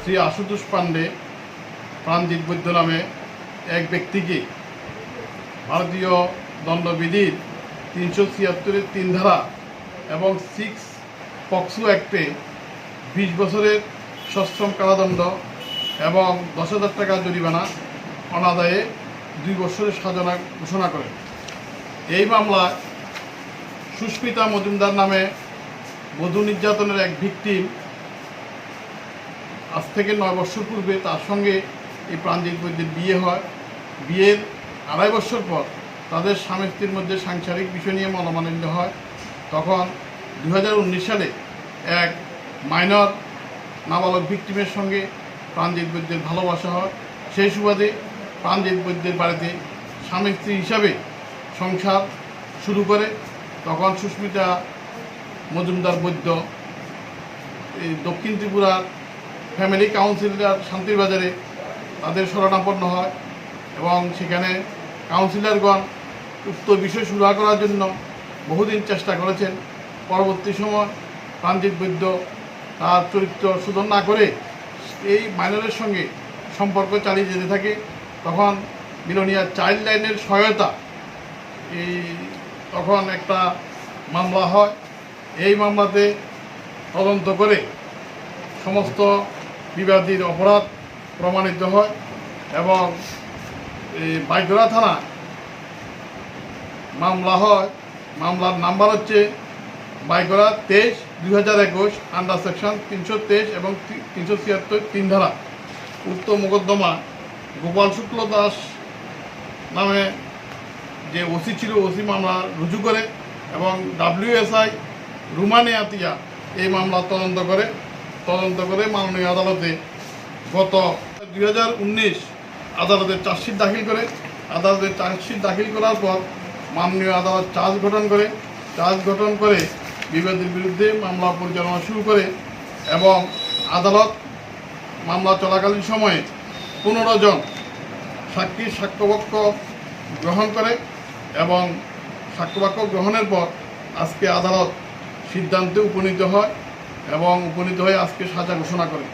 শ্রী আশুতোষ পাণ্ডে প্রাণজিৎ বৈদ্য নামে এক ব্যক্তিকে ভারতীয় দণ্ডবিধির 376-এর 3 ধারা এবং 6 পক্সো অ্যাক্টে 20 বছরের সশ্রম কারাদণ্ড এবং 10,000 টাকা জরিমানা অনাদায়ে 2 বছরের সাজা ঘোষণা করেন। এই মামলায় সুস্মিতা মজুমদার নামে বধূ নির্যাতনের এক ভিকটিম আজ থেকে 9 বছর পূর্বে তার সঙ্গে এই প্রাণজিৎ বৈদ্যের বিয়ে হয়। বিয়ের 2.5 বছর পর তাদের স্বামী স্ত্রীর মধ্যে সাংসারিক বিষয় নিয়ে মনোমালিন্য হয়। তখন 2019 সালে এক মাইনর নাবালক ভিকটিমের সঙ্গে প্রাণজিৎ বৈদ্যের ভালোবাসা হয়। সেই সুবাদে প্রাণজিৎ বৈদ্যের বাড়িতে স্বামী স্ত্রী হিসাবে সংসার শুরু করে। তখন সুস্মিতা মজুমদার বৈদ্য এই দক্ষিণ ত্রিপুরার ফ্যামিলি কাউন্সিলর শান্তিবাজারে তাদের শরণাপন্ন হয় এবং সেখানে কাউন্সিলরগণ উক্ত বিষয় সুরাহা করার জন্য বহুদিন চেষ্টা করেছেন। পরবর্তী সময় প্রাণজিৎ বৈদ্য তার চরিত্র শোধন না করে এই মাইনরের সঙ্গে সম্পর্ক চালিয়ে যেতে থাকে। তখন মিলনিয়া চাইল্ড লাইনের সহায়তা তখন একটা মামলা হয়। এই মামলাতে তদন্ত করে সমস্ত বিবাদীর অপরাধ প্রমাণিত হয় এবং বাইগড়া থানা মামলা হয়। মামলার নাম্বার হচ্ছে বাইগড়া 23/2021 আন্ডার সেকশন 323 এবং 376 3 ধারা। উক্ত মোকদ্দমা গোপাল শুক্ল দাস নামে যে ওসি ছিল, ওসি মামলা রুজু করে এবং WSI রুমানি আতিয়া এই মামলা তদন্ত করে মাননীয় আদালতে গত 2019 আদালতে চার্জশিট দাখিল করে। আদালতে চার্জশিট দাখিল করার পর মাননীয় আদালত চার্জ গঠন করে বিবাদীর বিরুদ্ধে মামলা পরিচালনা শুরু করে এবং আদালত মামলা চলাকালীন সময়ে 15 জন সাক্ষীর সাক্ষ্যবাক্য গ্রহণ করে এবং সাক্ষ্যবাক্য গ্রহণের পর আজকে আদালত সিদ্ধান্তে উপনীত হয় এবং উপনীত হয়ে আজকে সাজা ঘোষণা করে।